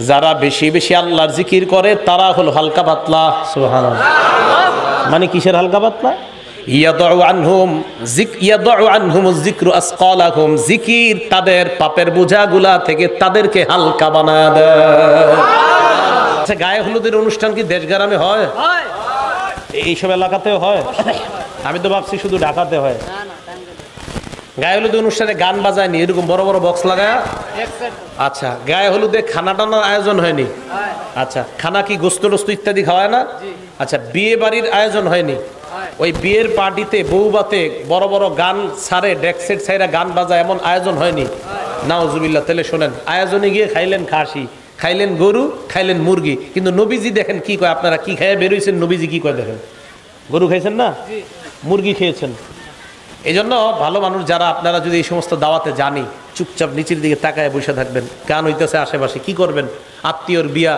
যারা বেশি বেশি আল্লাহর জিকির করে তারা হলো হালকা পাতলা। সুবহানাল্লাহ। মানে কিসের হালকা পাতলা? ইয়াদউ আনহুম যিকরু আসকালাহুম, জিকির তাদের পাপের বোঝাগুলা থেকে তাদেরকে হালকা বানায় দেয়। আচ্ছা, গায়ে হলুদের অনুষ্ঠান কি দেশ গ্রামে হয়? এইসব এলাকাতেও হয়? আমি তো ভাবছি শুধু ঢাকাতে হয়। গায়ে হলুদের অনুষ্ঠানে গান বাজায়নি এরকম বড় বড় বক্স লাগায়? আচ্ছা, গায়ে হলুদে খানা টানার আয়োজন হয়নি? আচ্ছা, খানা কি গোস্ত টোস্ত ইত্যাদি খাওয়ায় না? আচ্ছা, বিয়ে বাড়ির আয়োজন হয়নি? ওই বিয়ের পার্টিতে বউবাতে বড় বড় গান ছাড়ে, ডেক সেট ছাইরা গান বাজায়, এমন আয়োজন হয়নি? নাউজুবিল্লাহ। তাহলে শোনেন, আয়োজনে গিয়ে খাইলেন খাসি, খাইলেন গরু, খাইলেন মুরগি, কিন্তু নবীজি দেখেন কি কয়। আপনারা কি খাইয়া বেরোইছেন, নবীজি কি কয় দেখেন। গরু খাইছেন না, মুরগি খেয়েছেন। এই জন্য ভালো মানুষ যারা, আপনারা যদি এই সমস্ত দাওয়াতে জানি, চুপচাপ নিচের দিকে তাকায় বসে থাকবেন। গান হইতেছে আশেপাশে, কি করবেন? আত্মীয়র বিয়া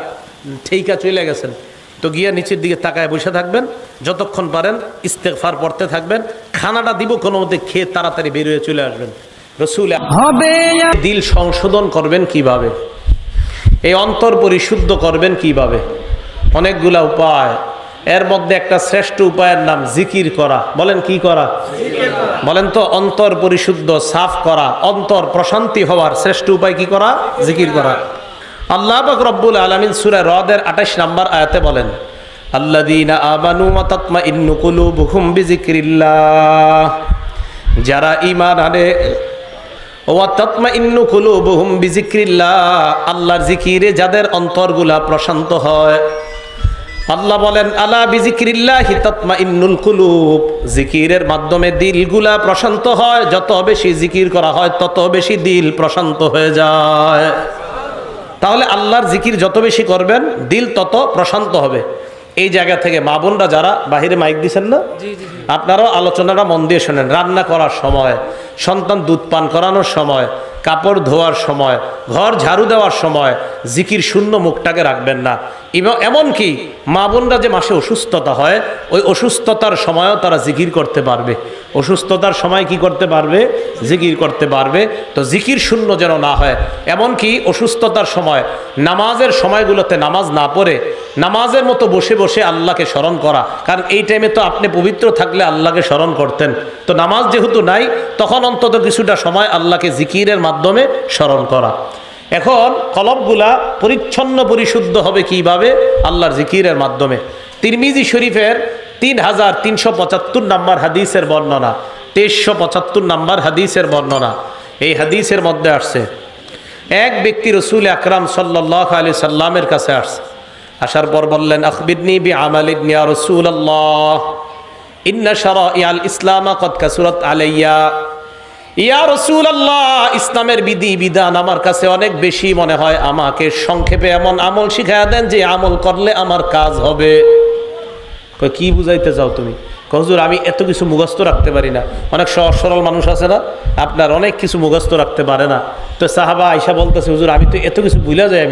ঠেইকা চলে গেছেন, তো গিয়া নিচের দিকে তাকায় বসে থাকবেন, যতক্ষণ পারেন ইস্তেগফার পড়তে থাকবেন। খানাটা দিব কোনো মধ্যে খেয়ে তাড়াতাড়ি বের হয়ে চলে আসবেন। রাসূল হবে। দিল সংশোধন করবেন কিভাবে? এই অন্তর পরিশুদ্ধ করবেন কিভাবে? অনেকগুলা উপায়। এর মধ্যে একটা শ্রেষ্ঠ উপায়ের নাম জিকির করা। বলেন কি করা? বলেন তো, অন্তর পরিশুদ্ধ সাফ করা, অন্তর প্রশান্তি হওয়ার শ্রেষ্ঠ উপায় কি করা? জিকির করা। আল্লাহ পাক রব্বুল আলামিন সূরা রদের 28 নম্বর আয়াতে বলেন, আল্লাযীনা আমানু ওয়া তাতমাইন্নু কুলুবুহুম বিযিকরিল্লাহ, যারা ঈমান আনে, ওয়া তাতমাইন্নু কুলুবুহুম বিযিকরিল্লাহ, আল্লাহর জিকিরে যাদের অন্তরগুলা প্রশান্ত হয়। আল্লাহ বলেন, আলা বিযিকরিল্লাহি তাতমাইন্নুল কুলুব, জিকিরের মাধ্যমে দিলগুলা প্রশান্ত হয়। যত বেশি জিকির করা হয় তত বেশি দিল প্রশান্ত হয়ে যায়। তাহলে আল্লাহর জিকির যত বেশি করবেন দিল তত প্রশান্ত হবে। এই জায়গা থেকে মা বোনরা যারা বাহিরে মাইক দিচ্ছেন না, আপনারাও আলোচনাটা মন দিয়ে শোনেন। রান্না করার সময়, সন্তান দুধ পান করানোর সময়, কাপড় ধোয়ার সময়, ঘর ঝাড়ু দেওয়ার সময় জিকির শূন্য মুখটাকে রাখবেন না। এমনকি মা বোনরা যে মাসে অসুস্থতা হয়, ওই অসুস্থতার সময়ও তারা জিকির করতে পারবে। অসুস্থতার সময় কি করতে পারবে? জিকির করতে পারবে। তো জিকির শূন্য যেন না হয়। এমনকি অসুস্থতার সময় নামাজের সময়গুলোতে নামাজ না পড়ে নামাজের মতো বসে বসে আল্লাহকে স্মরণ করা। কারণ এই টাইমে তো আপনি পবিত্র থাকলে আল্লাহকে স্মরণ করতেন, তো নামাজ যেহেতু নাই, তখন অন্তত কিছুটা সময় আল্লাহকে জিকিরের মাধ্যমে স্মরণ করা। এখন কলবগুলা পরিচ্ছন্ন পরিশুদ্ধ হবে কিভাবে? আল্লাহর জিকিরের মাধ্যমে। তিরমিজি শরীফের 3375 নম্বর হাদিসের বর্ণনা, 2375 নম্বর হাদিসের বর্ণনা। এই হাদিসের মধ্যে আসছে, এক ব্যক্তি রাসূল আকরাম সাল্লাল্লাহু আলাইহি সাল্লামের কাছে আসছে। আসার পর বললেন, আখবিরনি বিআমালিন ইয়া রাসূলুল্লাহ, ইন্না শারাইআল ইসলাম ক্বাদ কাসুরাত আলাইয়া। ইয়া রাসূলুল্লাহ, ইসলামের বিধি বিধান আমার কাছে অনেক বেশি মনে হয়, আমাকে সংক্ষেপে এমন আমল শিখায়া দেন যে আমল করলে আমার কাজ হবে। কি বুঝাইতে চাও তুমি? হুজুর, আমি এত কিছু মুখস্থ রাখতে পারি না। অনেক সহজ সরল মানুষ আছে না, আপনার অনেক কিছু মুখস্থ রাখতে পারে না। তো সাহাবা আয়েশা বলতেছে, হুজুর আমি তো এত কিছু ভুলে যাই,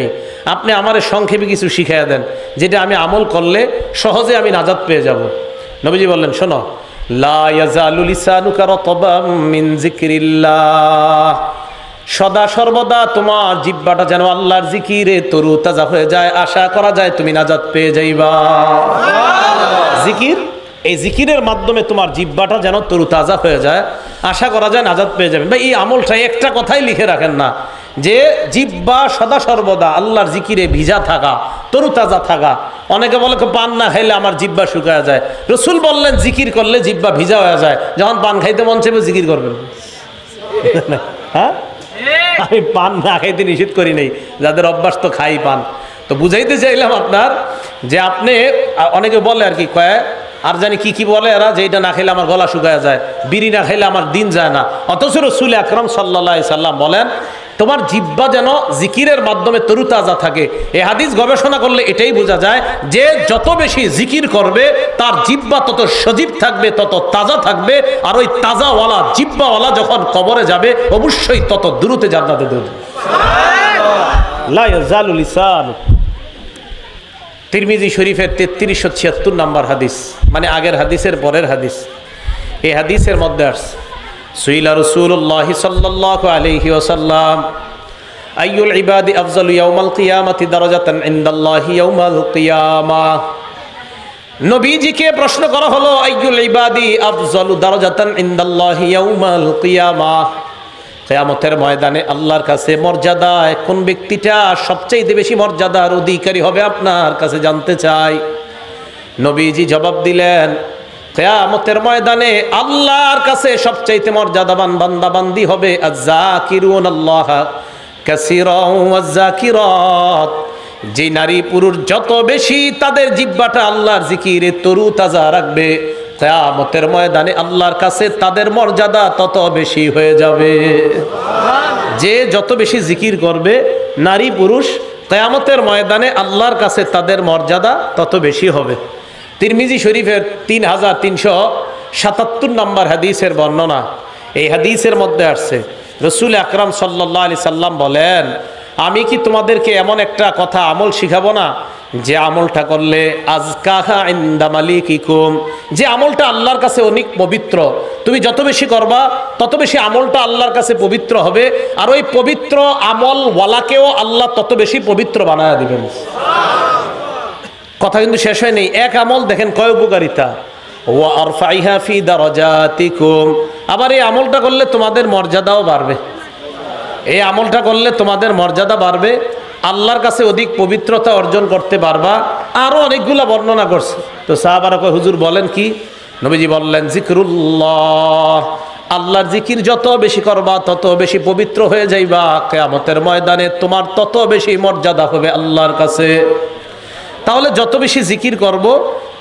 আপনি আমারে সংক্ষেপে কিছু শিখাইয়া দেন যেটা আমি আমল করলে সহজে আমি নাজাত পেয়ে যাব। নবীজি বললেন, শোনো, লা ইয়াজালু লিসানুকা রাতাবাম মিন যিকরিল্লাহ, সদা সর্বদা তোমার জিহ্বাটা যেন আল্লাহর জিকিরে তরু তাজা হয়ে যায়, আশা করা যায় তুমি নাজাত পেয়ে যাইবা। জিকির, এই জিকিরের মাধ্যমে তোমার জিহ্বাটা যেন তরু তাজা হয়ে যায়, আশা করা যায় নাজাত পেয়ে যাবেন। ভাই, এই আমলটা একটা কথাই লিখে রাখেন না, যে জিহ্বা সদা সর্বদা আল্লাহর জিকিরে ভিজা থাকা, তরু তাজা থাকা। অনেকে বলে পান না খাইলে আমার জিহ্বা শুকায় যায়। রাসূল বললেন জিকির করলে জিহ্বা ভিজা হয়ে যায়। যখন পান খাইতে মন চাইবে জিকির করবেন। হ্যাঁ, আমি পান না খাইতে নিষেধ করি নাই, যাদের অভ্যাস তো খাই পান। তো বুঝাইতে চাইলাম আপনার, যে আপনি, অনেকে বলে আর কি কয়, আর জানি কি কি বলে এরা, যে এটা না খেলে আমার গলা শুকায় যায়, বিড়ি না খেলে আমার দিন যায় না। অথচ রাসূল আকরাম সাল্লাল্লাহু আলাইহি সাল্লাম বলেন, তোমার জিহ্বা যেন জিকিরের মাধ্যমে তরুতাজা থাকে। এই হাদিস গবেষণা করলে এটাই বোঝা যায় যে যত বেশি জিকির করবে তার জিহ্বা তত সজীব থাকবে, তত তাজা থাকবে। আর ওই তাজাওয়ালা জিহ্বাওয়ালা যখন কবরে যাবে অবশ্যই তত দ্রুত জান্নাতে যাবে। লা ইয়াজালু লিসান। তিরমিজি শরীফের 3376 নম্বর হাদিস, মানে আগের হাদিসের পরের হাদিস। এই হাদিসের মধ্যে আসছে, সুইলা রাসূলুল্লাহ সাল্লাল্লাহু আলাইহি ওয়াসাল্লাম, আইয়ুল ইবাদি আফজালু ইয়াউমাল কিয়ামাতি দারাজাতান ইনদাল্লাহি ইয়াউমাল কিয়ামাহ। নবীজিকে প্রশ্ন করা হলো আইয়ুল ইবাদি আফজালু দারাজাতান ইনদাল্লাহি ইয়াউমাল কিয়ামাহ, কিয়ামতের ময়দানে আল্লাহর কাছে মর্যাদায় কোন ব্যক্তিটা সবচেয়ে বেশি মর্যাদার অধিকারী হবে আপনার কাছে জানতে চাই। নবীজি জবাব দিলেন, কিয়ামতের ময়দানে আল্লাহর কাছে সবচেয়ে মর্যাদাবান বান্দা বান্দি হবে আয-যাকিরুনাল্লাহ কাসীরান ওয়াজ-যাকিরাত, যে নারী পুরুষ যত বেশি তাদের জিহ্বাটা আল্লাহর জিকিরে তরু তাজা রাখবে, কিয়ামতের ময়দানে আল্লাহর কাছে তাদের মর্যাদা তত বেশি হয়ে যাবে। যে যত বেশি জিকির করবে নারী পুরুষ, কিয়ামতের ময়দানে আল্লাহর কাছে তাদের মর্যাদা তত বেশি হবে। তিরমিজি শরীফের 3377 নম্বর হাদিসের বর্ণনা। এই হাদিসের মধ্যে আসছে রাসূল আকরাম সাল্লাল্লাহু আলাইহি সাল্লাম বলেন, আমি কি তোমাদেরকে এমন একটা কথা আমল শিখাবো না, যে আমলটা করলে আজকাহা ইনদা মালিকিকুম, যে আমলটা আল্লাহর কাছে অনেক পবিত্র, তুমি যত বেশি করবা তত বেশি আমলটা আল্লাহর কাছে পবিত্র হবে, আর ওই পবিত্র আমল ওয়ালাকেও আল্লাহ তত বেশি পবিত্র বানায় দিবেন। কথা কিন্তু শেষ হয় নেই। এক আমল দেখেন কয় উপকারিতা, ওয়া আরফাইহা ফি দারাজাতিকুম, আবার এই আমলটা করলে তোমাদের মর্যাদাও বাড়বে। এই আমলটা করলে তোমাদের মর্যাদা বাড়বে, আল্লাহর কাছে অধিক পবিত্রতা অর্জন করতে পারবা। আরো অনেকগুলা বর্ণনা করছে। তো সাহাবারা কয়, হুজুর বলেন কি? নবীজি বললেন, জিকরুল্লাহ, আল্লাহর জিকির যত বেশি করবা তত বেশি পবিত্র হয়ে যাইবা, কিয়ামতের ময়দানে তোমার তত বেশি মর্যাদা হবে আল্লাহর কাছে। তাহলে যত বেশি জিকির করব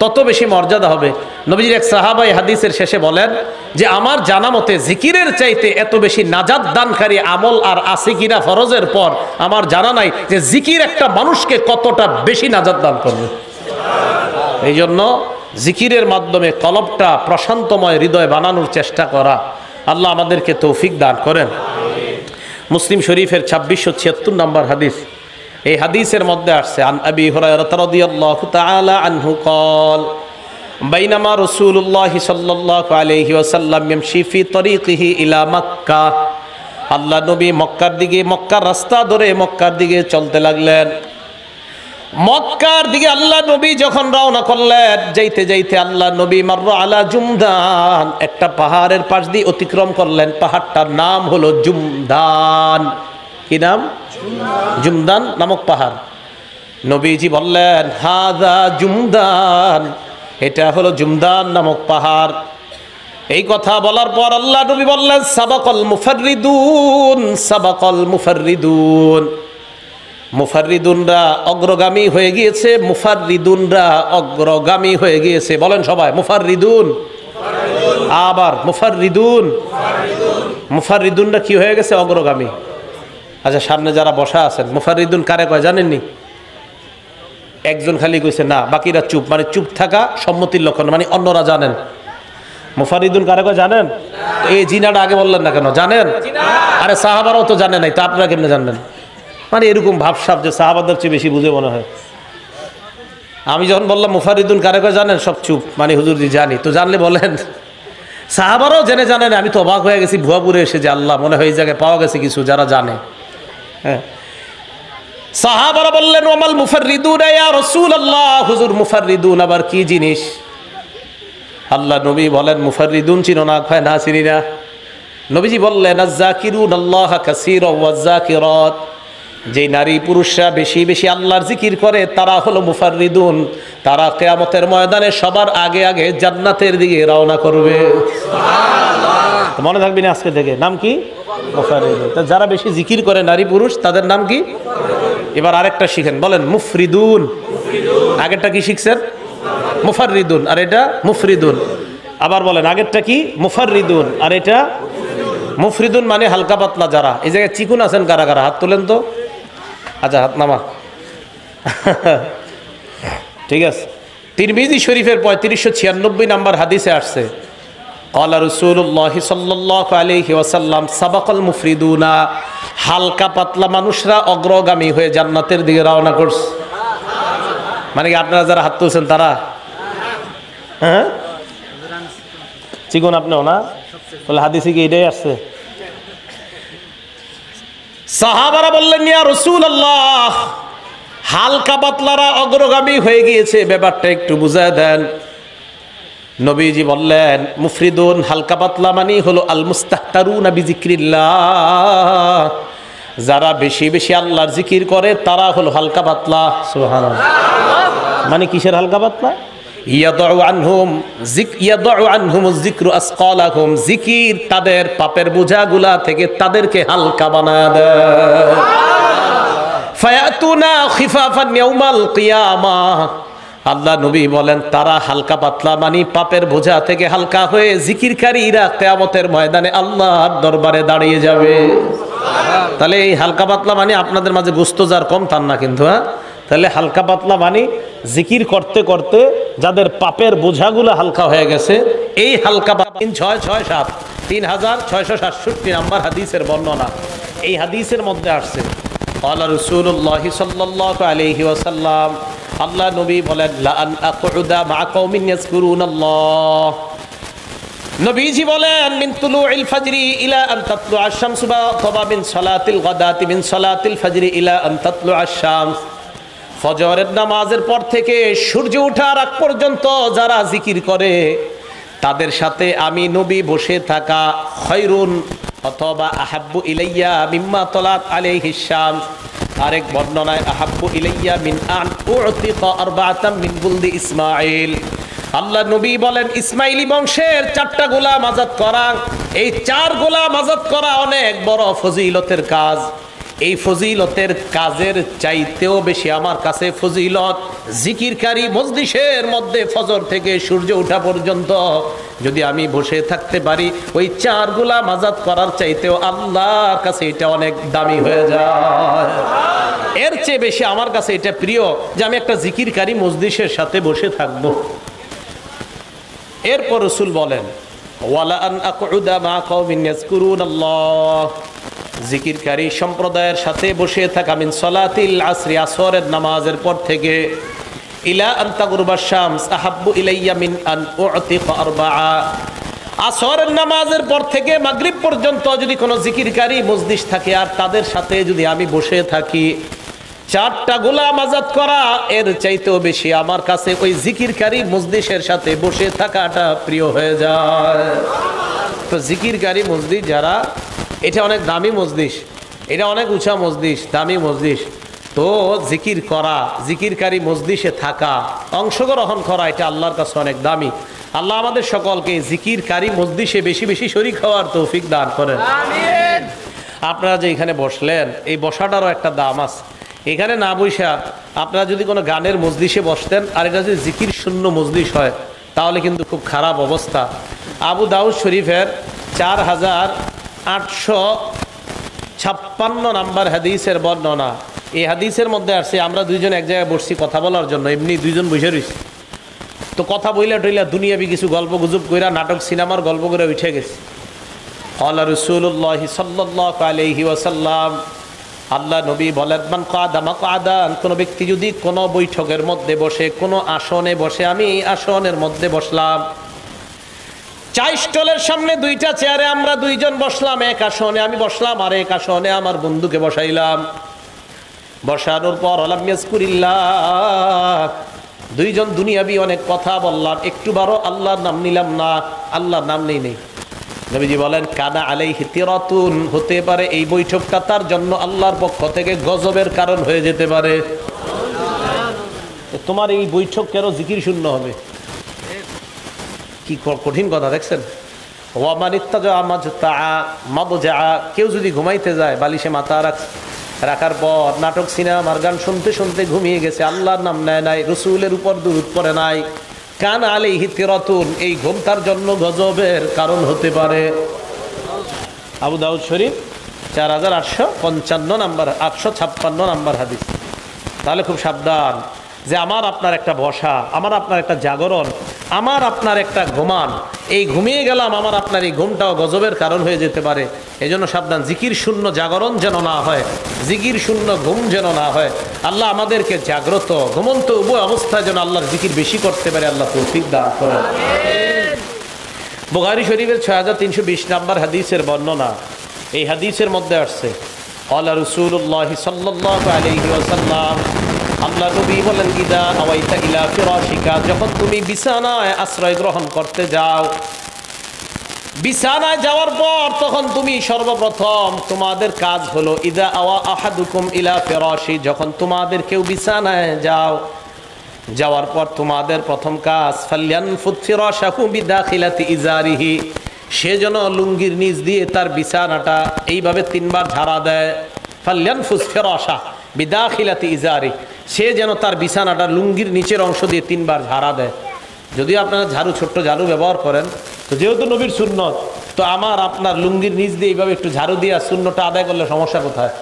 তত বেশি মর্যাদা হবে। নবীজির এক সাহাবা এই হাদিসের শেষে বলেন যে, আমার জানা মতে জিকিরের চাইতে এত বেশি নাজাত দানকারী আমল আর আছে কিনা ফরজের পর আমার জানা নাই, যে জিকির একটা মানুষকে কতটা বেশি নাজাত দান করবে। এই জন্য জিকিরের মাধ্যমে কলবটা প্রশান্তময় হৃদয় বানানোর চেষ্টা করা। আল্লাহ আমাদেরকে তৌফিক দান করেন। মুসলিম শরীফের 2676 নম্বর হাদিস। এই হাদিসের মধ্যে আসছে, আন আবি হুরায়রা রাদিয়াল্লাহু তাআলা আনহু قال বাইনামা রাসূলুল্লাহ সাল্লাল্লাহু আলাইহি ওয়াসাল্লাম ইয়ামশি ফি তরিকিহি ইলা মক্কা, আল্লাহ নবী মক্কার রাস্তা ধরে মক্কার দিকে চলতে লাগলেন। মক্কার দিকে আল্লাহ নবী যখন রওনা করলেন, যাইতে যাইতে আল্লাহ নবী মাররা আলা জুমদান, একটা পাহাড়ের পাশ দিয়ে অতিক্রম করলেন। পাহাড়টার নাম হলো জুমদান। কি নাম? জুমদান নামক পাহাড়। নবীজি বললেন, হাযা জুমদান, এটা হলো জুমদান নামক পাহাড়। এই কথা বলার পর আল্লাহ নবী বললেন, সাবাকাল মুফাররিদুন, সাবাকাল মুফাররিদুন, মুফাররিদুনরা অগ্রগামী হয়ে গিয়েছে, মুফাররিদুনরা অগ্রগামী হয়ে গিয়েছে। বলেন সবাই, মুফাররিদুন। আবার মুফাররিদুন। মুফাররিদুনরা কি হয়ে গেছে? অগ্রগামী। আচ্ছা, সামনে যারা বসা আছেন, মুফাররিদুন কারে কয় জানেননি? একজন খালি কইছে না, বাকিরা চুপ, মানে চুপ থাকা সম্মতির লক্ষণ, মানে অন্যরা জানেন। মুফাররিদুন কারে কয় জানেন? এই জিনাটা আগে বললেন না কেন? জানেন? আরে সাহাবারাও তো জানে নাই, তা আপনারা কেমনে জানবেন? মানে এরকম ভাবসাব যে সাহাবাদের চেয়ে বেশি বুঝে মনে হয়। আমি যখন বললাম মুফাররিদুন কারে কয় জানেন, সব চুপ, মানে হুজুর জি জানি। তো জানলে বলেন। সাহাবারাও জেনে জানেন। আমি তো অবাক হয়ে গেছি ভুয়াপুরে এসে, যে আল্লাহ, মনে হয় এই জায়গায় পাওয়া গেছে কিছু যারা জানে। হ্যাঁ, সাহাবারা বললেন, ওয়ামাল মুফাররিদুন ইয়া রাসূলুল্লাহ, হুজুর মুফাররিদুন আবার কি জিনিস? আল্লাহ নবী বলেন, মুফাররিদুন চিনো না? কয় না, চিনি না। নবীজি বললেন, আয-যাকিরুনাল্লাহ কাসীরান ওয়াজ-যাকিরাত, যে নারী পুরুষরা বেশি বেশি আল্লাহর জিকির করে তারা হলো মুফাররিদুন। তারা কিয়ামতের ময়দানে সবার আগে আগে জান্নাতের দিকে রওনা করবে। সুবহানাল্লাহ। মনে থাকবে না আজকে থেকে, নাম কি? মুফাররিদুন। তো যারা বেশি জিকির করে নারী পুরুষ, তাদের নাম কি? এবার আরেকটা শিখেন, বলেন মুফরিদুন। আগেরটা কি শিখছেন? মুফাররিদুন, আর এটা মুফরিদুন। আবার বলেন, আগেরটা কি? মুফাররিদুন, আর এটা মুফরিদুন। মানে হালকা পাতলা যারা। এই জায়গায় চিকুন আছেন কারা কারা? হাত তোলেন তো। আচ্ছা, হাত নামা। ঠিক আছে। তিরমিজি শরীফের 3596 নম্বর হাদিসে আসছে, ক্বালা রাসূলুল্লাহ সাল্লাল্লাহু আলাইহি ওয়াসাল্লাম সাবাকাল মুফরিদুনা, হালকা পাতলা মানুষরা অগ্রগামী হয়ে জান্নাতের দিকে রওনা করছে। মানে কি আপনারা যারা হাত তুলছেন তারা? হ্যাঁ, চিকন আপনিও না? বলে হাদিসে কি এটাই আসছে? সাহাবারা বললেন, ইয়া রাসূলুল্লাহ, হালকা পাতলারা অগ্রগামী হয়ে গিয়েছে, ব্যাপারটা একটু বুঝায় দেন। নবীজি বললেন, মুফরিদুন হালকা পাতলা মানে হলো আল মুস্তাহতারুনা বিজিক্রিল্লাহ, যারা বেশি বেশি আল্লাহর জিকির করে তারা হলো হালকা পাতলা। সুবহানাল্লাহ। মানে কিসের হালকা পাতলা? ইয়াদউ আনহুম যিকরু আসকালাহুম, জিকির তাদের পাপের বোঝাগুলা থেকে তাদেরকে হালকা বানায় দেয়। ফায়াতুনা খিফাফান ইয়াউমাল কিয়ামাহ, আল্লাহ নবী বলেন তারা হালকা পাতলা মানে পাপের বোঝা থেকে হালকা হয়ে জিকিরকারীরা কিয়ামতের ময়দানে আল্লাহর দরবারে দাঁড়িয়ে যাবে। তাহলে এই হালকা পাতলা মানে আপনাদের মাঝে গোস্ত যার কম তার না কিন্তু, হ্যাঁ। তাহলে হালকা পাতলা মানে জিকির করতে করতে যাদের পাপের বোঝাগুলো হালকা হয়ে গেছে, এই হালকা 3667 3667 নাম্বার হাদিসের বর্ণনা। এই হাদিসের মধ্যে আসছে ক্বালা রাসূলুল্লাহ সাল্লাল্লাহু আলাইহি ওয়াসাল্লাম, আল্লাহ নবী বলেন, লা আন আকুদা মা কওমিন ইয়াজকুরুনাল্লাহ, নবীজি বলেন, মিন তুলুইল ফাজরি ইলা আন তাতলুআ আশ-শামসু বা মিন সালাতিল গাদাতি মিন সালাতিল ফাজরি ইলা আন তাতলুআ আশ-শামস, ফজরের নামাজের পর থেকে সূর্য ওঠার আগ পর্যন্ত যারা জিকির করে তাদের সাথে আমি নবী বসে থাকা খায়রুন অথবা আহাব্বু ইলাইয়া মিম্মা তালাত আলাইহিস শামস। আরেক বর্ণনায় আহাব্বু ইলাইয়া মিন আন উতিকা আরবাআতাম মিন বুলদি ইসমাঈল, আল্লাহ নবী বলেন ইসমাইলি বংশের 4টা গোলাম আযাদ করা, এই 4 গোলাম আযাদ করা অনেক বড় ফজিলতের কাজ। এই ফজিলতের কাজের চাইতেও বেশি আমার কাছে ফজিলত জিকিরকারী মজলিসের মধ্যে ফজর থেকে সূর্য ওঠা পর্যন্ত যদি আমি বসে থাকতে পারি, ওই 4 গোলাম আযাদ করার চাইতেও আল্লাহর কাছে এটা অনেক দামি হয়ে যায়। এর চেয়ে বেশি আমার কাছে এটা প্রিয় যে আমি একটা জিকিরকারী মজলিসের সাথে বসে থাকবো। এরপর রাসূল বলেন, ওয়ালা আন আকুদা মা কওমিন ইয়াজকুরুনাল্লাহ, জিকিরকারী সম্প্রদায়ের সাথে বসে থাকা মিন সালাতিল আসরি, আসরের নামাজের পর থেকে ইলা আন তাগরুবা শামস আহাব্বু ইলাইয়া মিন আন উতিকা আরবাআ, আসরের নামাজের পর থেকে মাগরিব পর্যন্ত যদি কোনো জিকিরকারী মজলিস থাকে আর তাদের সাথে যদি আমি বসে থাকি, 4টা গোলাম আযাদ করা এর চাইতেও বেশি আমার কাছে ওই জিকিরকারী মজলিসের সাথে বসে থাকাটা প্রিয় হয়ে যায়। তো জিকিরকারী মজলিস যারা, এটা অনেক দামি মজলিস, এটা অনেক উঁচা মজলিস, দামি মজলিস। তো জিকির করা, জিকিরকারী মজলিসে থাকা, অংশগ্রহণ করা, এটা আল্লাহর কাছে অনেক দামি। আল্লাহ আমাদের সকলকে জিকিরকারী মজলিসে বেশি বেশি শরীক হওয়ার তৌফিক দান করেন। আমিন। আপনারা যে এখানে বসলেন, এই বসাটারও একটা দাম আছে। এখানে না বসা আপনারা যদি কোনো গানের মজলিসে বসতেন আর এটা যদি জিকির শূন্য মজলিস হয় তাহলে কিন্তু খুব খারাপ অবস্থা। আবু দাউদ শরীফের 4856 নাম্বার হাদিসের বর্ণনা। এই হাদিসের মধ্যে আসছে আমরা দুইজন এক জায়গায় বসছি কথা বলার জন্য, এমনি দুইজন বসে রয়েছি, তো কথা বইলা টইলা দুনিয়াবি কিছু গল্প গুজব কইরা নাটক সিনেমার গল্প করে উঠে গেছি। ক্বালা রাসূলুল্লাহ সাল্লাল্লাহু আলাইহি ওয়াসাল্লাম, আল্লাহ নবী বলেন, মান কাদা মাকআদান, কোন ব্যক্তি যদি কোনো বৈঠকের মধ্যে বসে, কোনো আসনে বসে, আমি আসনের মধ্যে বসলাম, চা স্টলের সামনে 2টা চেয়ারে আমরা দুইজন বসলাম, এক আসনে আমি বসলাম আর এক আসনে আমার বন্ধুকে বসাইলাম। বসানোর পর আলাম ইয়াজকুরিল্লাহ, দুইজন দুনিয়াবি অনেক কথা বললাম, একটু বারো আল্লাহর নাম নিলাম না, আল্লাহর নাম নেই। নবীজি বলেন, কানা আলাইহি তিরাতুন, হতে পারে এই বৈঠকটা তার জন্য আল্লাহর পক্ষ থেকে গজবের কারণ হয়ে যেতে পারে। তোমার এই বৈঠক কেন জিকির শূন্য হবে? কি কঠিন কথা দেখছেন। কেউ যদি ঘুমাইতে যায়, বালিশে মাথা রাখার পর নাটক সিনেমার গান শুনতে শুনতে ঘুমিয়ে গেছে, আল্লাহর নাম নেয় নাই, রসুলের উপর দুরূদ পড়ে নাই, কান আলাইহি তিরাতুন, এই ঘুম তার জন্য গজবের কারণ হতে পারে। আবু দাউদ শরীফ 4855 নাম্বার 856 নাম্বার হাদিস। তাহলে খুব সাবধান যে আমার আপনার একটা বসা, আমার আপনার একটা জাগরণ, আমার আপনার একটা ঘুমান, এই ঘুমিয়ে গেলাম, আমার আপনার এই ঘুমটাও গজবের কারণ হয়ে যেতে পারে। এই জন্য সাবধান, জিকির শূন্য জাগরণ যেন না হয়, জিকির শূন্য ঘুম যেন না হয়। আল্লাহ আমাদেরকে জাগ্রত ঘুমন্ত উভয় অবস্থায় যেন আল্লাহর জিকির বেশি করতে পারে, আল্লাহ তৌফিক দান করেন। বুখারী শরীফের 6320 নাম্বার হাদিসের বর্ণনা। এই হাদিসের মধ্যে আসছে, ক্বালা রাসূলুল্লাহ সাল্লাল্লাহু আলাইহি ওয়াসাল্লাম, আল্লাহ নবী বলেন, ইদা আওয়াইতা ইলা ফিরাশিকা, যখন তুমি বিছানায় আশ্রয় গ্রহণ করতে যাও, বিছানায় যাওয়ার পর তখন তুমি সর্বপ্রথম তোমাদের কাজ হলো, ইদা আওয়া আহাদুকুম ইলা ফিরাশি, যখন তোমাদের কেউ বিছানায় যাওয়ার পর তোমাদের প্রথম কাজ, ফালয়ানফুত ফিরাশাহু বিদাখিলাতি ইজারিহি, সে যেন লুঙ্গির নিচ দিয়ে তার বিছানাটা এইভাবে 3 বার ঝাড়া দেয়। ফালয়ানফুস ফিরাশা বিদাখিলাতি ইজারি, সে যেন তার বিছানাটা লুঙ্গির নিচের অংশ দিয়ে 3 বার ঝাড়া দেয়। যদি আপনারা ঝাড়ু, ছোট্ট ঝাড়ু ব্যবহার করেন, তো যেহেতু নবীর সুন্নত, তো আমার আপনার লুঙ্গির নিচ দিয়ে এইভাবে একটু ঝাড়ু দিয়ে সুন্নতটা আদায় করলে সমস্যা কোথায়?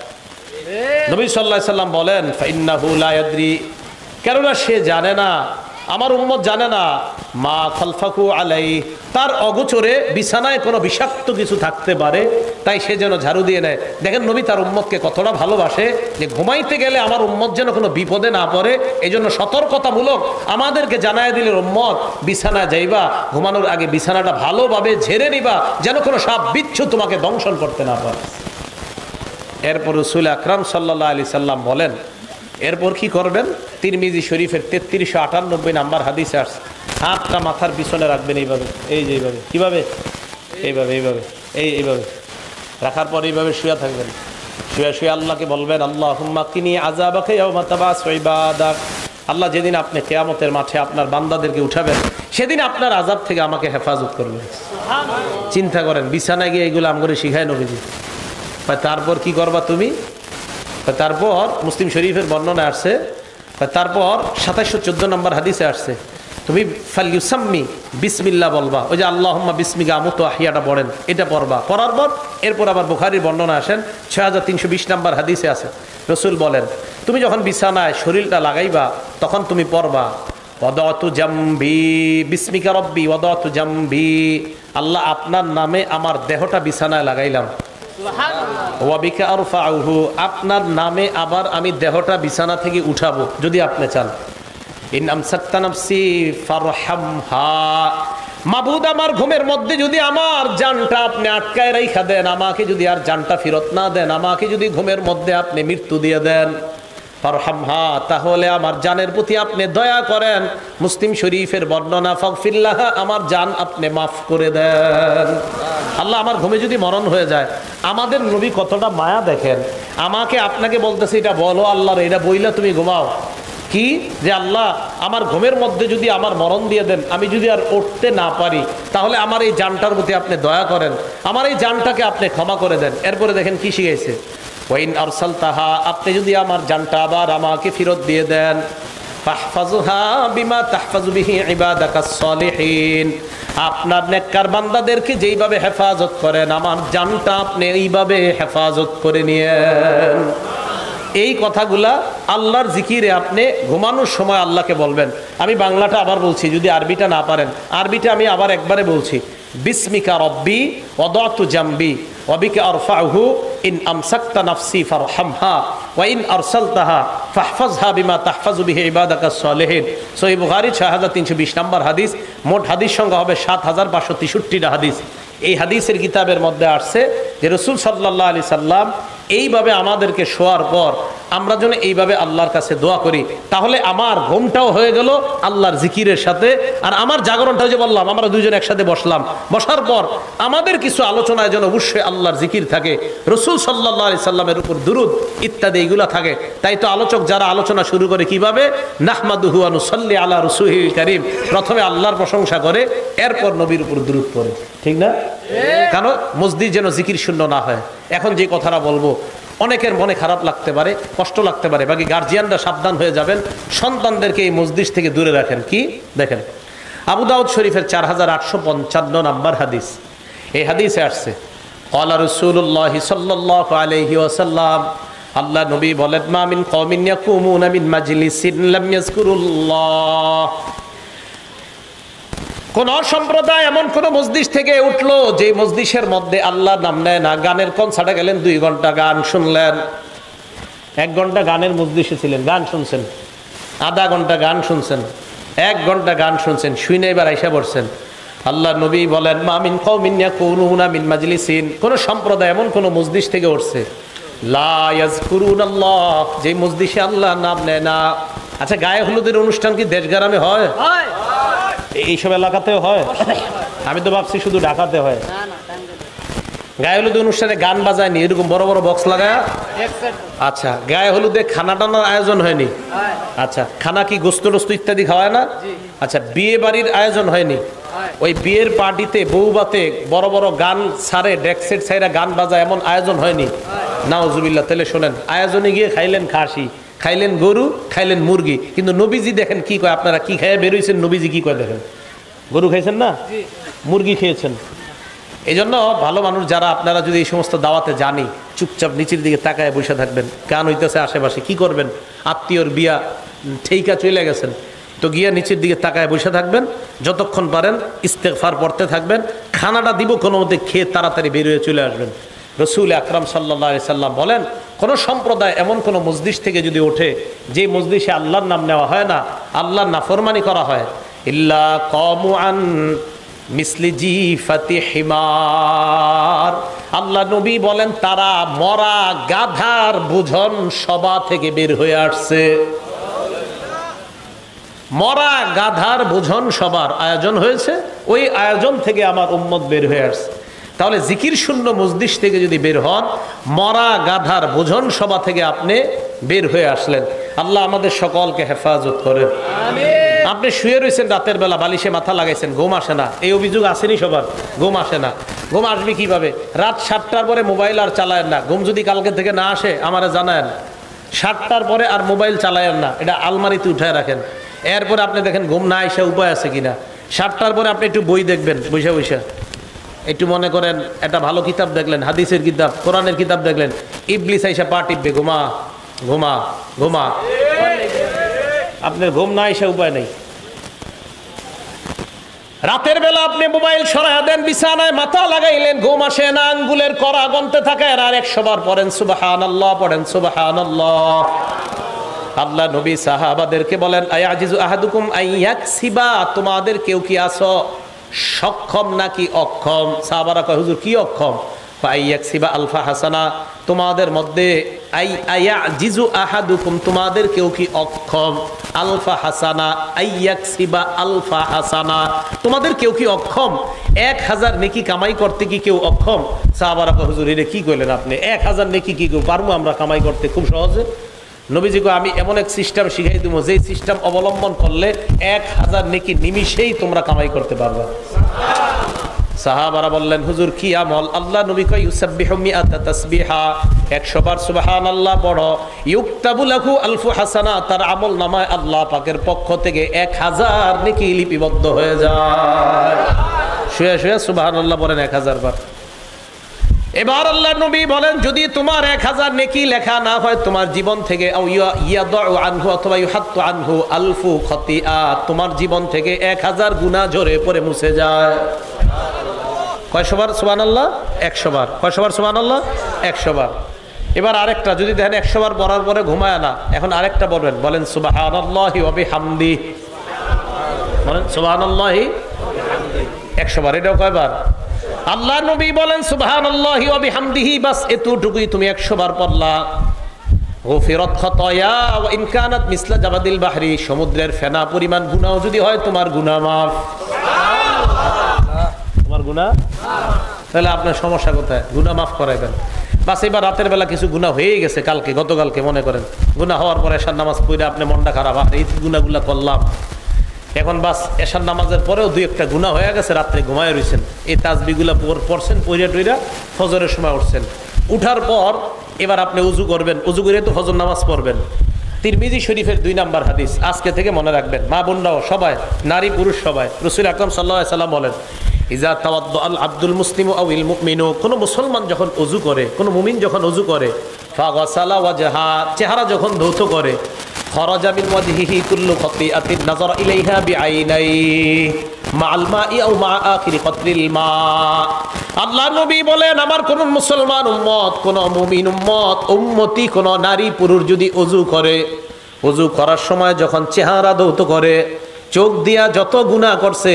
নবী সাল্লাল্লাহু আলাইহি সাল্লাম বলেন, ফাইন্নাহু লা ইয়াদরি, কেননা সে জানে না, আমার উম্মত জানে না, মা খালফাকু আলাই, তার অগোচরে বিছানায় কোনো বিষাক্ত কিছু থাকতে পারে, তাই সে যেন ঝাড়ু দিয়ে নেয়। দেখেন নবী তার উম্মতকে কতটা ভালোবাসে, যে ঘুমাইতে গেলে আমার উম্মত যেন কোনো বিপদে না পড়ে, এই জন্য সতর্কতামূলক আমাদেরকে জানায় দিলেন, উম্মত বিছানায় যাইবা, ঘুমানোর আগে বিছানাটা ভালোভাবে ঝেড়ে নিবা, যেন কোনো সাপ বিচ্ছু তোমাকে দংশন করতে না পারে। এরপর রাসূল আকরাম সাল্লাল্লাহু আলাইহি সাল্লাম বলেন, এরপর কি করবেন? তিরমিজি শরীফের 3398 নাম্বার হাদিসে আসছে, হাতটা মাথার পিছনে রাখবেন এইভাবে, এই যে এইভাবে, কিভাবে? এইভাবে, এইভাবে, এইভাবে রাখার পর এইভাবে শুয়ে থাকবেন। শুয়ে আল্লাহকে বলবেন, আল্লাহুম্মা কিনি আযাবাকা ইয়াওমা তাবাসু ইবাদাক, আল্লাহ যেদিন আপনি কিয়ামতের মাঠে আপনার বান্দাদেরকে উঠাবেন, সেদিন আপনার আযাব থেকে আমাকে হেফাজত করবেন। চিন্তা করেন, বিছানায় গিয়ে এগুলো আমগরে শিখায় নবীজি। তারপর কি করবা তুমি? তারপর মুসলিম শরীফের বর্ণনা আসছে, তারপর 2714 নম্বর হাদিসে আসছে, তুমি ফালইউসাম্মি বিসমিল্লাহ বলবা, ওই যে আল্লাহুম্মা বিসমিকা আমুতু আহিয়াটা পড়েন, এটা পড়বা। পড়ার পর এরপর আবার বুখারীর বর্ণনা আসেন 6320 নম্বর হাদিসে আছে, রাসূল বলেন, তুমি যখন বিছানায় শরীরটা লাগাইবা, তখন তুমি পড়বা, ওয়াদাতু জামবি বিসমিকা রব্বি ওয়াদাতু জামবি, আল্লাহ আপনার নামে আমার দেহটা বিছানায় লাগাইলাম, ওয়াবিকা আরফাউহু, আপনার নামে আবার আমি দেহটা বিছানা থেকে উঠাবো যদি আপনি চান। ইন আমসাকতা নাফসি ফারহামহা, মাবুদ আমার ঘুমের মধ্যে যদি আমার জানটা আপনি আটকায় রাইখা দেন, আমাকে যদি আর জানটা ফেরত না দেন, আমাকে যদি ঘুমের মধ্যে আপনি মৃত্যু দিয়ে দেন, ফারহামহা, তাহলে আমার জানের প্রতি আপনি দয়া করেন। মুসলিম শরীফের বর্ণনা, ফাগফিরলাহ, আমার জান আপনি মাফ করে দেন। আল্লাহ আমার ঘুমে যদি মরণ হয়ে যায়, আমাদের নবী কতটা মায়া দেখেন, আমাকে আপনাকে বলতেছে, এটা বলো আল্লাহর, এটা বইলা তুমি ঘুমাও, কি যে আল্লাহ আমার ঘুমের মধ্যে যদি আমার মরণ দিয়ে দেন, আমি যদি আর উঠতে না পারি, তাহলে আমার এই জানটার প্রতি আপনি দয়া করেন, আমার এই জানটাকে আপনি ক্ষমা করে দেন। এরপরে দেখেন কি শিখাইছে, ওয়াইন আরসালতাহা, আপনি যদি আমার জানটা আবার আমাকে ফেরত দিয়ে দেন, ফাহফাজুহা বিমা তাহফাজু বিহি ইবাদাকাস সালিহিন, আপনার নেককার বান্দাদেরকে যেইভাবে হেফাজত করেন, আমার জানটা আপনি এইভাবে হেফাজত করে নিয়েন। এই কথাগুলা আল্লাহর জিকিরে আপনি ঘুমানোর সময় আল্লাহকে বলবেন। আমি বাংলাটা আবার বলছি, যদি আরবিটা না পারেন, আরবিটা আমি আবার একবারে বলছি, বিসমিকা রব্বি ওয়াদাতু জামবি ওয়াবিকা আরফাউহু ইন আমসাকতা নাফসি ফারহামহা ওয়া ইন আরসালতাহা ফাহফাজহা বিমা তাহফাজু বিহি ইবাদাকাস সালিহিন। সহিহ বুখারী 6320 নম্বর হাদিস। মোট হাদিস সংখ্যা হবে 7563টা হাদিস। এই হাদিসের কিতাবের মধ্যে আসছে যে রাসূল সাল্লাল্লাহু আলাইহি সাল্লাম এইভাবে আমাদেরকে শোয়ার পর আমরা যেন এইভাবে আল্লাহর কাছে দোয়া করি, তাহলে আমার ঘুমটাও হয়ে গেল আল্লাহর জিকিরের সাথে, আর আমার জাগরণটাও যে বললাম, আমরা দুইজন একসাথে বসলাম, বসার পর আমাদের কিছু আলোচনায় যেন অবশ্যই আল্লাহর জিকির থাকে, রাসূল সাল্লাল্লাহু আলাইহি সাল্লামের উপর দুরূদ ইত্যাদি এগুলা থাকে। তাই তো আলোচক যারা আলোচনা শুরু করে কিভাবে, নাহমাদুহু ওয়া নুসাল্লি আলা রাসূলিল কারীম, প্রথমে আল্লাহর প্রশংসা করে, এরপর নবীর উপর দুরূদ পড়ে, ঠিক না? কেন? মসজিদ যেন জিকির শূন্য না হয়। এখন যে কথাটা বলবো, অনেকের মনে খারাপ লাগতে পারে, কষ্ট লাগতে পারে, বাকি গার্জিয়ানরা সাবধান হয়ে যাবেন, সন্তানদেরকে এই মসজিদ থেকে দূরে রাখেন। কি দেখেন, আবু দাউদ শরীফের 4855 নাম্বার হাদিস, এই হাদিসে আসছে, ক্বালা রাসূলুল্লাহ সাল্লাল্লাহু আলাইহি ওয়াসাল্লাম, আল্লাহ নবী বলেন, মা মিন কওমিন ইয়াকুমুনা মিন মাজলিসিন লাম ইয়াযকুরুল্লাহ, কোন সম্প্রদায় এমন কোন মসজিদ থেকে উঠলো যে মসজিদের মধ্যে আল্লাহর নাম নেয় না। গানের কনসার্টে গেলেন, 2 ঘন্টা গান শুনলেন, 1 ঘন্টা গানের মসজিদে ছিলেন, গান শুনছেন, আধা ঘন্টা গান শুনছেন, 1 ঘন্টা গান শুনছেন, শুনে এবার আইসা পড়ছেন। আল্লাহ নবী বলেন, মা মিন কওমিন ইয়াকুনুনা মিন মাজলিসিন, কোন সম্প্রদায় এমন কোন মসজিদ থেকে উঠছে লা ইয়াজকুরুনাল্লাহ, যে মজলিসে আল্লাহর নাম নেয় না। আচ্ছা, গায়ে হলুদের অনুষ্ঠান কি দেশ গ্রামে হয়? এইসব এলাকাতেও হয়? আমি তো ভাবছি শুধু ঢাকাতে হয়। গায়ে হলুদ অনুষ্ঠানে গান বাজায়নি এরকম বড় বড় বক্স লাগায়? আচ্ছা, গায়ে হলুদে খানা টানার আয়োজন হয়নি? আচ্ছা, খানা কি গোস্ত টোস্ত ইত্যাদি খাওয়ায় না? আচ্ছা, বিয়ে বাড়ির আয়োজন হয়নি? ওই বিয়ের পার্টিতে বউবাতে বড় বড় গান ছাড়ে, ডেকসেট ছাইরা গান বাজায়, এমন আয়োজন হয়নি? নাউজুবিল্লাহ। তাহলে শোনেন, আয়োজনে গিয়ে খাইলেন খাসি, খাইলেন গরু, খাইলেন মুরগি, কিন্তু নবীজি দেখেন কি কয়। আপনারা কি খাইয়ে বেরোইছেন, নবীজি কি কয় দেখেন। গরু খাইছেন না, মুরগি খেয়েছেন। এই জন্য ভালো মানুষ যারা, আপনারা যদি এই সমস্ত দাওয়াতে জানি, চুপচাপ নিচের দিকে তাকায় বসে থাকবেন। গান হইতেছে আশেপাশে, কি করবেন? আত্মীয়র বিয়া ঠেইকা চলে গেছেন তো গিয়া নিচের দিকে তাকায় বসে থাকবেন, যতক্ষণ পারেন ইস্তেগফার পড়তে থাকবেন। খানাটা দিব কোনো মতে খেয়ে তাড়াতাড়ি বেরিয়ে চলে আসবেন। রসুল আকরাম সাল্লাল্লাহু আলাইহি সাল্লাম বলেন, কোন সম্প্রদায় এমন কোন মজলিস থেকে যদি ওঠে যে মজলিসে আল্লাহর নাম নেওয়া হয় না, আল্লাহর নাফরমানি করা হয়, ইল্লা কামু আন মিসলি জিফাতি হিমার, আল্লাহ নবী বলেন তারা মরা গাধার বুঝন সভা থেকে বের হয়ে আসছে। মরা গাধার বুঝন সবার আয়োজন হয়েছে, ওই আয়োজন থেকে আমার উম্মত বের হয়ে আসছে। তাহলে জিকির শূন্য মজলিস থেকে যদি বের হন, মরা গাধার বুঝন সভা থেকে আপনি বের হয়ে আসলেন। আল্লাহ আমাদের সকলকে হেফাজত করেন। আপনি শুয়ে রয়েছেন রাতের বেলা, বালিশে মাথা লাগাইছেন, ঘুম আসে না, এই অভিযোগ আসেনি সবার? ঘুম আসে না, ঘুম আসবে কিভাবে? রাত 7টার পরে মোবাইল আর চালায়েন না। ঘুম যদি কালকে থেকে না আসে আমারে জানায়েন। 7টার পরে আর মোবাইল চালায়েন না, এটা আলমারিতে উঠায় রাখেন। এরপরে আপনি দেখেন ঘুম না আসে উপায় আছে কিনা। 7টার পরে আপনি একটু বই দেখবেন, বৈশা বৈশা একটু মনে করেন একটা ভালো কিতাব দেখলেন, হাদিসের কিতাব, কোরআনের কিতাব দেখলেন, ইবলিস আইসা পা টিপবে, ঘুমা ঘুমা ঘুমা। আপনার ঘুম না আসে উপায় নেই। রাতের বেলা আপনি মোবাইল সরাইয়া দেন, বিছানায় মাথা লাগাইলেন, ঘুম আসে না, আঙ্গুলের কড়া গনতে থাকে, আর 100 বার পড়েন সুবহানাল্লাহ, পড়েন সুবহানাল্লাহ। আল্লাহ নবী সাহাবাদেরকে বলেন, আয়াজিজু আহাদুকুম আইয়াকসিবা, তোমাদের কেউ কি আছো সক্ষম নাকি অক্ষম? সাহাবারা কয়, হুজুর কি অক্ষম? আইয়াকসিবা আলফা হাসানা, তোমাদের মধ্যে আয়াজিজু আহাদুকুম, তোমাদের কেউ কি অক্ষম? আলফা হাসানা, আইয়াকসিবা আলফা হাসানা, তোমাদের কেউ কি অক্ষম 1000 নেকি কামাই করতে? কি কেউ অক্ষম? সাহাবারা কয়, হুজুর এটা কি কইলেন আপনি? 1000 নেকি কি কেউ পারবো আমরা কামাই করতে খুব সহজে? নবীজি কয়, আমি এমন এক সিস্টেম শিখাই দেবো, যেই সিস্টেম অবলম্বন করলে 1000 নেকি নিমিষেই তোমরা কামাই করতে পারবে। সাহাবারা বললেন, হুজুর কি আমল? আল্লাহ নবী কয়, ইউসাব্বিহু মিআতা তাসবিহা, 100 বার সুবহানাল্লাহ পড়ো, ইউকতাবু লাহু আলফু হাসানা, তার আমল নামায় আল্লাহ পাকের পক্ষ থেকে 1000 নেকি লিপিবদ্ধ হয়ে যায়। শুয়ে শুয়ে সুবহানাল্লাহ বলেন 1000 বার। এবার আল্লাহ নবী বলেন, যদি তোমার 1000 নেকি লেখা না হয় তোমার জীবন থেকে, অথবা ইউহাত্তু আনহু আলফু খতিআ, তোমার জীবন থেকে 1000 গুনাহ ঝরে পড়ে মুছে যায়। কয়শো বার সুবহানাল্লাহ? 100 বার। কয়শো বার সুবহানাল্লাহ? 100 বার। এবার আরেকটা, যদি দেখেন 100 বার পড়ার পরে ঘুমায় না, এখন আরেকটা বলবেন, বলেন সুবহানাল্লাহি ওয়া বিহামদি, বলেন সুবহানাল্লাহি 100 বার। এটাও কয়বার? আল্লাহ নবী বলেন সুবহানাল্লাহি ওয়া বিহামদিহি, বাস এতটুকুই তুমি 100 বার পড়লা, গুফিরাত খাতায়া ওয়া ইন কানাত মিসলা জাবাদিল বাহরি, সমুদ্রের ফেনা পরিমাণ গুনাহ যদি হয় তোমার গুনাহ মাফ। তোমার গুনাহ তাহলে আপনার সমস্যা কোথায়? গুনাহ মাফ করাইবেন। বাস এবার রাতের বেলা কিছু গুনাহ হয়ে গেছে, কালকে গতকালকে মনে করেন, গুনাহ হওয়ার পরে এশার নামাজ পড়ে আপনি মনটা খারাপ, আর এই গুনাহগুলা করলাম, এখন বাস এশার নামাজের পরেও 2-1টা গুনাহ হয়ে গেছে, রাত্রে ঘুমায় রয়েছেন, এই তাসবিহগুলা পড়ছেন, পইরা টইরা ফজরের সময় উঠছেন, উঠার পর এবার আপনি উজু করবেন, উজু করে তো ফজর নামাজ পড়বেন। তিরমিজি শরীফের 2 নম্বর হাদিস আজকে থেকে মনে রাখবেন, মা বোনরাও সবাই, নারী পুরুষ সবাই। রাসূল আকরাম সাল্লাল্লাহু আলাইহি সাল্লাম বলেন, ইজা তাওয়াদ্দাআল আব্দুল মুসলিমু আউল মুমিনু, কোন মুসলমান যখন ওযু করে, কোন মুমিন যখন ওযু করে, ফাগাসালা ওয়াজহা, চেহারা যখন ধৌত করে, খরাজা মিন ওয়াজহিহি কুল্লু খাতিআতিন নাযারা ইলাইহা বিআইনাইহি মাআল মাই আও মা আখিরি কতরিল মা। আল্লাহ নবী বলেন, আমার কোন মুসলমান উম্মত, কোন মুমিন উম্মত, উম্মতি, কোন নারী পুরুষ যদি ওযু করে, ওযু করার সময় যখন চেহারা ধৌত করে, চোখ দিয়া যত গুনাহ করছে,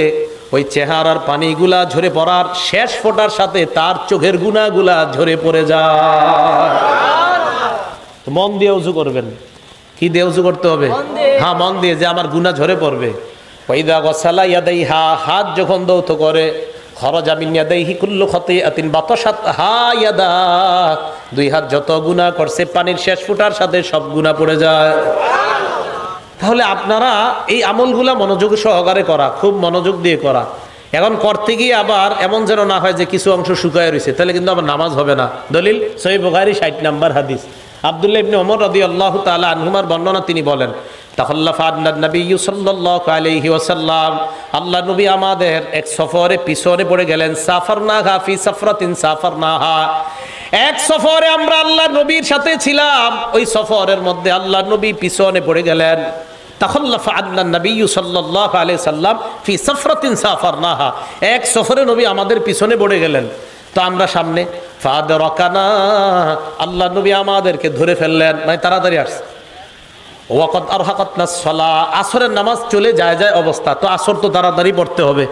ওই চেহারার পানিগুলা ঝরে পড়ার শেষ ফোঁটার সাথে তার চোখের গুনাহগুলা ঝরে পড়ে যায়। মন দিয়ে উজু করবেন। কি দিয়ে উজু করতে হবে? হ্যাঁ, মন দিয়ে, যে আমার গুনাহ ঝরে পড়বে। ওয়াইদা গসালা ইয়াদাইহা, হাত যখন দৌত করে, খরজা মিন ইয়াদাইহি কুল্লু খাতিআতিন বাতাসাতহা ইয়াদা, দুই হাত যত গুনাহ করছে পানির শেষ ফোঁটার সাথে সব গুনাহ পড়ে যায়। তাহলে আপনারা এই আমলগুলা মনোযোগ সহকারে করা, খুব মনোযোগ দিয়ে করা। এখন করতে গিয়ে আবার এমন যেন না হয় যে কিছু অংশ শুকায় রয়েছে, তাহলে কিন্তু আবার নামাজ হবে না। দলিল সহিহ বুখারী 60 নম্বর হাদিস, আব্দুল্লাহ ইবনে ওমর রাদিয়াল্লাহু তাআলা আনহুমার বর্ণনা, তিনি বলেন, তাখাল্লাফা আন নবী সাল্লাল্লাহু আলাইহি ওয়াসাল্লাম, আল্লাহ নবী আমাদের এক সফরে পিছনে পড়ে গেলেন। সাফারনাহা ফি সাফরাতিন সাফারনাহা, এক সফরে আমরা আল্লাহ নবীর সাথে ছিলাম, ওই সফরের মধ্যে আল্লাহ নবী পিছনে পড়ে গেলেন। তাখাল্লাফা আন নবী সাল্লাল্লাহু আলাইহি সাল্লাম ফি সাফরাতিন সাফারনাহা, এক সফরে নবী আমাদের পিছনে পড়ে গেলেন, তো আমরা সামনে। ফাদরাকানা, আল্লাহ নবী আমাদেরকে ধরে ফেললেন, মানে তাড়াতাড়ি আসছে। ওয়াকাদ আরহাকাতনাস সালাহ, আসরের নামাজ চলে যায় অবস্থা, তো আসর তো তাড়াতাড়ি পড়তে হবে।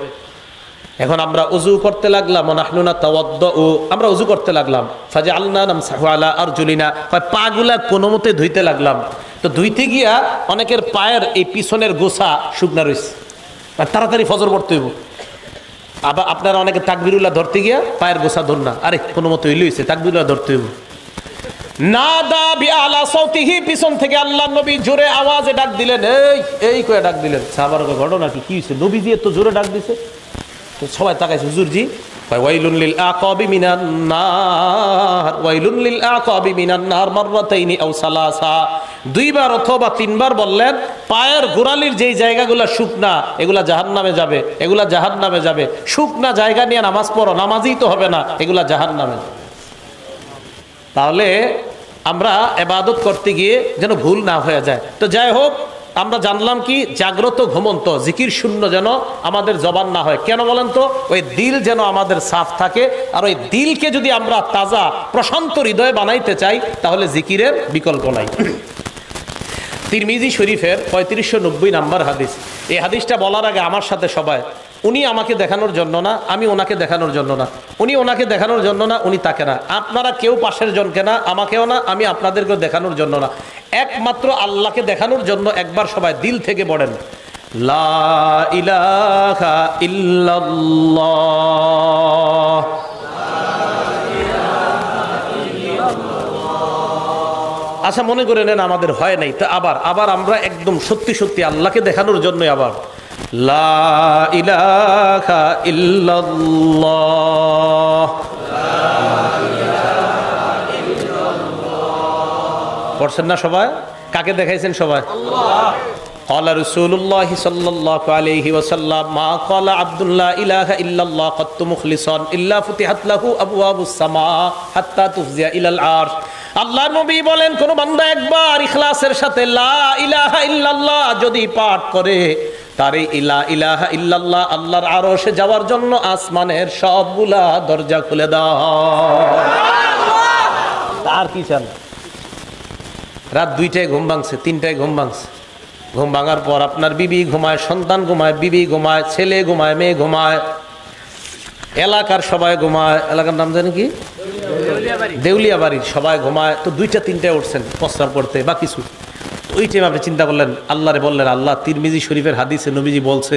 এখন আমরা উজু করতে লাগলাম, নাহনুনা তাওয়াদ্দু, আমরা উজু করতে লাগলাম। ফাজআলনা নামসাহু আলা আরজুলিনা, পাগুলা কোনো মতে ধুইতে লাগলাম। তো ধুইতে গিয়া অনেকের পায়ের এই পিছনের গোছা শুকনা রয়েছে, আর তাড়াতাড়ি ফজর পড়তে হইব। আবার আপনারা অনেকে তাকবিরুল্লাহ ধরতে গিয়া পায়ের গোছা ধর না, আরে কোনো মতো হইলে হইছে, তাকবিরুল্লাহ ধরতে হইব। নাদা বিআলা সাউতিহি, পিছন থেকে আল্লাহ নবী জোরে আওয়াজে ডাক দিলেন, এই কয়ে ডাক দিলেন। সাহাবারা ঘটনা কি হইছে? নবীজি এত জোরে ডাক দিছে, তো সবাই তাকাইছে, হুজুরজি। ওয়াইলুন লিল আকাবি মিনান নার, ওয়াইলুন লিল আকাবি মিনান নার মাররাতাইনি আও সালাসা, দুইবার অথবা তিনবার বললেন, পায়ের গোড়ালির যেই জায়গাগুলো শুকনা এগুলা জাহান্নামে যাবে, এগুলা জাহান্নামে যাবে। শুকনা জায়গা নিয়ে নামাজ পড়ো, নামাজই তো হবে না, এগুলা জাহান্নামে। তাহলে আমরা ইবাদত করতে গিয়ে যেন ভুল না হয়ে যায়। তো যাই হোক, আমরা জানলাম কি, জাগ্রত ঘুমন্ত জিকির শূন্য যেন আমাদের জবান না হয়। কেন বলেন তো? ওই দিল যেন আমাদের সাফ থাকে, আর ওই দিলকে যদি আমরা তাজা প্রশান্ত হৃদয় বানাইতে চাই, তাহলে জিকিরের বিকল্প নাই। তিরমিজি শরীফের 3590 নাম্বার হাদিস। এই হাদিসটা বলার আগে আমার সাথে সবাই, উনি আমাকে দেখানোর জন্য না, আমি ওনাকে দেখানোর জন্য না, উনি ওনাকে দেখানোর জন্য না, উনি তাকে না, আপনারা কেউ পাশের জনকে না, আমাকেও না, আমি আপনাদেরকেও দেখানোর জন্য না, একমাত্র আল্লাহকে দেখানোর জন্য একবার সবাই দিল থেকে পড়েন, লা ইলাহা ইল্লাল্লাহ। আচ্ছা, মনে করে নেন আমাদের হয় নাই, তো আবার আমরা একদম সত্যি সত্যি আল্লাহকে দেখানোর জন্য আবার লা ইলাহা ইল্লাল্লাহ পড়ছেন না সবাই? কাকে দেখাইছেন সবাই? আল্লাহ। قال رسول الله صلى الله عليه وسلم ما قال عبد لا اله الا الله قد مخلصا الا فتحت له ابواب السماء حتى تفزع الى العرش। আল্লাহর নবী বলেন, কোন বান্দা একবার ইখলাসের সাথে লা ইলাহা ইল্লাল্লাহ যদি পাঠ করে, তারে লা ইলাহা ইল্লাল্লাহ আল্লাহর আরশে যাওয়ার জন্য আসমানের সবগুলা দরজা খুলে দাও। তার কি চান? রাত 2টায় ঘুম ভাঙছে, 3টায় ঘুম ভাঙছে, ঘুম ভাঙার পর আপনার বিবি ঘুমায়, সন্তান ঘুমায়, বিবি ঘুমায়, ছেলে ঘুমায়, মেয়ে ঘুমায়, এলাকার সবাই ঘুমায়। এলাকার নাম জানেন কি? দেউলিয়া বাড়ির সবাই ঘুমায়। তো 2টা-3টায় উঠছেন প্রস্রাব করতে বা কিছু, ওই টাইমে আপনি চিন্তা করলেন, আল্লাহরে বললেন, আল্লাহ, তিরমিজি শরীফের হাদিসে নবীজি বলছে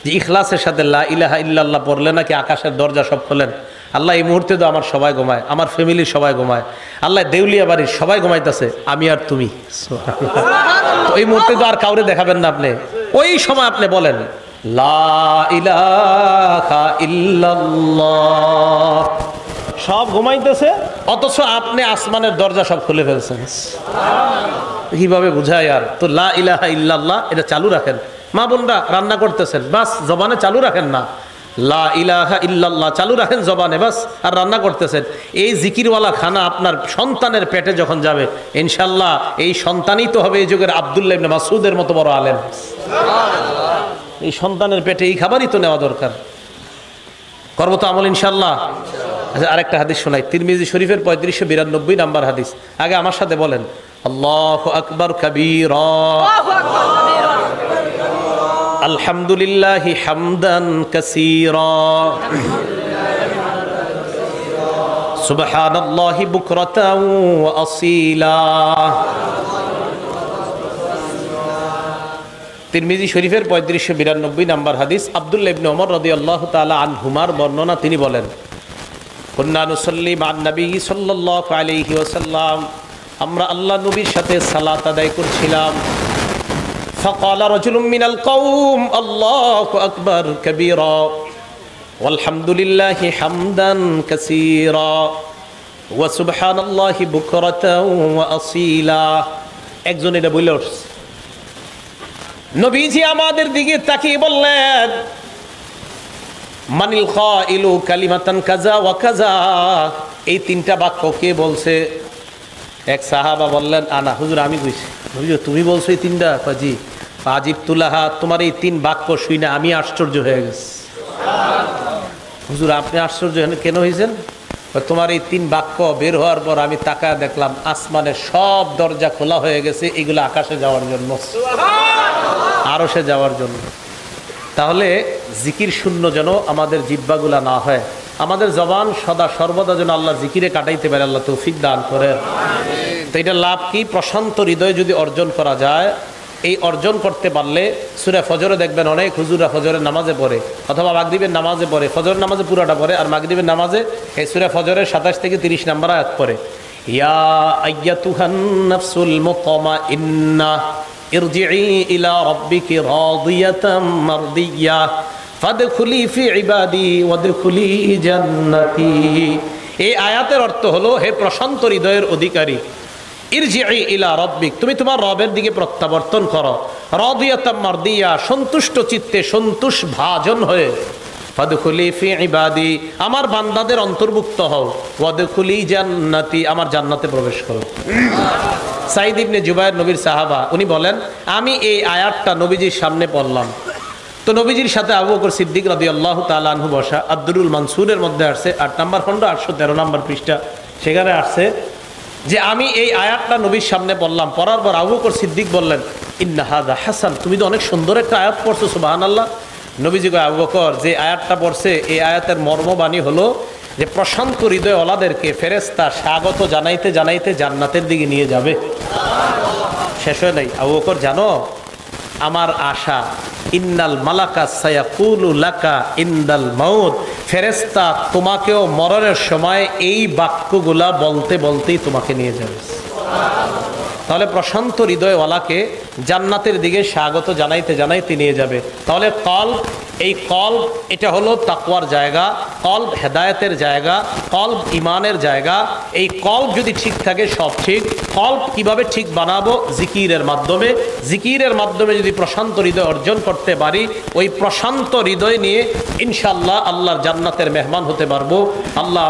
যে ইখলাসের সাথে লা ইলাহা ইল্লাল্লাহ পড়লে নাকি আকাশের দরজা সব খোলেন। আল্লাহ, এই মুহূর্তে তো আমার সবাই ঘুমায়, আমার ফ্যামিলির সবাই ঘুমায়, আল্লাহ দেউলিয়া বাড়ির সবাই ঘুমাইতেছে, আমি আর তুমি। তো এই মুহূর্তে তো আর কাউরে দেখাবেন না আপনি, ওই সময় আপনি বলেন লা ইলাহা ইল্লাল্লাহ। সব ঘুমাইতেছে, অথচ আপনি আসমানের দরজা সব খুলে ফেলছেন। কিভাবে বুঝায়? আর তো লা ইলাহা ইল্লাল্লাহ এটা চালু রাখেন। মা বোনরা রান্না করতেছেন, বাস জবানে চালু রাখেন না, লা ইলাহা ইল্লাল্লাহ চালু রাখেন জবানে, বাস। আর রান্না করতেছেন, এই জিকিরওয়ালা খানা আপনার সন্তানের পেটে যখন যাবে, ইনশাল্লাহ এই সন্তানই তো হবে এই যুগের আব্দুল্লাহ ইবনে মাসউদের মতো বড় আলেম। এই সন্তানের পেটে এই খাবারই তো নেওয়া দরকার। করবো তো আমল ইনশাল্লাহ। আচ্ছা, আরেকটা হাদিস শোনাই, তিরমিজি শরীফের 3592 নাম্বার হাদিস। আগে আমার সাথে বলেন, আল্লাহু আকবার কাবীরা, আলহামদুলিল্লাহি হামদান কাসীরা, সুবহানাল্লাহি বুকরাতাও ওয়া আসীলা। তিরমিজি শরীফের 3592 নম্বর হাদিস, আব্দুল্লাহ ইবনে ওমর রাদিয়াল্লাহু তাআলা আনহুমার বর্ণনা, তিনি বলেন, কুন্না নুসাল্লি মা'আন নবী সাল্লাল্লাহু আলাইহি ওয়াসাল্লাম, আমরা আল্লাহ নবীর সাথে সালাত আদায় করছিলাম। ফাকালা রাজুলুম মিনাল কওম আল্লাহু আকবার কাবীরা ওয়ালহামদুলিল্লাহি হামদান কাসীরা ওয়া সুবহানাল্লাহি বুকরাতাও ওয়া আসীলা। একজন এটা বলে উঠছে। নবীজি আমাদের দিকে তাকিয়ে বললেন, মানিল কাইলু কালিমাতান কাযা ওয়া কাযা, এই তিনটা বাক্য কে বলছে? এক সাহাবা বললেন, আনা হুজুর, আমি কইছি। হুজুর তুমি বলছো এই তিনটা? জি। আজিবতুল্লাহা, তোমার এই তিন বাক্য শুনে আমি আশ্চর্য হয়ে গেছি। হুজুর আপনি আশ্চর্য কেন হয়েছেন? তোমার এই তিন বাক্য বের হওয়ার পর আমি তাকায় দেখলাম আসমানের সব দরজা খোলা হয়ে গেছে, এগুলো আকাশে যাওয়ার জন্য, আরশে যাওয়ার জন্য। তাহলে জিকির শূন্য যেন আমাদের জিহ্বাগুলা না হয়, আমাদের জবান সদা সর্বদা যেন আল্লাহ জিকিরে কাটাইতে পারে, আল্লাহ তৌফিক দান করেন। তো এটা লাভ কি? প্রশান্ত হৃদয় যদি অর্জন করা যায়, এই অর্জন করতে পারলে সূরা ফজরে দেখবেন অনেক হুজুরা ফজরের নামাজে পড়ে, অথবা মাগরিবের নামাজে পড়ে, ফজরের নামাজে পুরাটা পড়ে, আর মাগরিবের নামাজে এই সূরা ফজরের 27 থেকে 30 নম্বর আয়াত পড়ে, ইয়া আইয়াতুহান নাফসুল মুতমাইন্না ইরজিই ইলা রাব্বিকি রাদিয়াতাম মারদিয়া ফাদখুলি ফি ইবাদি ওয়াদখুলি জান্নাতি। এই আয়াতের অর্থ হলো, হে প্রশান্ত হৃদয়ের অধিকারী, ইরজিই ইলা রাব্বিক, তুমি তোমার রবের দিকে প্রত্যাবর্তন করো, রাদিয়াতাম মারদিয়া, সন্তুষ্ট চিত্তে, সন্তোষ ভাজন হয়ে, ফাদখুলি ফি ইবাদি, আমার বান্দাদের অন্তর্ভুক্ত হও, ওয়াদখুলি জান্নাতি, আমার জান্নাতে প্রবেশ করো। সাইদ ইবনে জুবায়ের নবীর সাহাবা, উনি বলেন, আমি এই আয়াতটা নবীজির সামনে পড়লাম, তো নবীজির সাথে আবু বকর সিদ্দিক রাদিয়াল্লাহু তাআলা আনহু বসা। আব্দুরুল মানসুরের মধ্যে আসছে 8 নম্বর খণ্ড 813 নম্বর পৃষ্ঠা, সেখানে আসছে যে আমি এই আয়াতটা নবীর সামনে পড়লাম, পড়ার পর আবু বকর সিদ্দিক বললেন, ইন্না হাযা হাসান, তুমি তো অনেক সুন্দর একটা আয়াত পড়ছো, সুবহানাল্লাহ। নবীজি কয়, আবু বকর, যে আয়াতটা পড়ছে এই আয়াতের মর্মবাণী হলো যে প্রশান্ত হৃদয় ওলাদেরকে ফেরেশতা স্বাগত জানাইতে জানাইতে জান্নাতের দিকে নিয়ে যাবে। শেষ হয় নাই। আবু বকর, জানো আমার আশা, ইন্নাল মালাকা সায়াকুলু লাকা ইনদাল মাউত, ফেরেশতা তোমাকেও মরণের সময় এই বাক্যগুলা বলতে বলতেই তোমাকে নিয়ে যাবে। তাহলে প্রশান্ত হৃদয়ওয়ালাকে জান্নাতের দিকে স্বাগত জানাইতে জানাইতে নিয়ে যাবে। তাহলে কলব, এই কলব এটা হলো তাকওয়ার জায়গা, কলব হেদায়েতের জায়গা, কলব ইমানের জায়গা। এই কলব যদি ঠিক থাকে সব ঠিক। কলব কিভাবে ঠিক বানাবো? জিকিরের মাধ্যমে। জিকিরের মাধ্যমে যদি প্রশান্ত হৃদয় অর্জন করতে পারি, ওই প্রশান্ত হৃদয় নিয়ে ইনশাআল্লাহ আল্লাহর জান্নাতের মেহমান হতে পারবো। আল্লাহ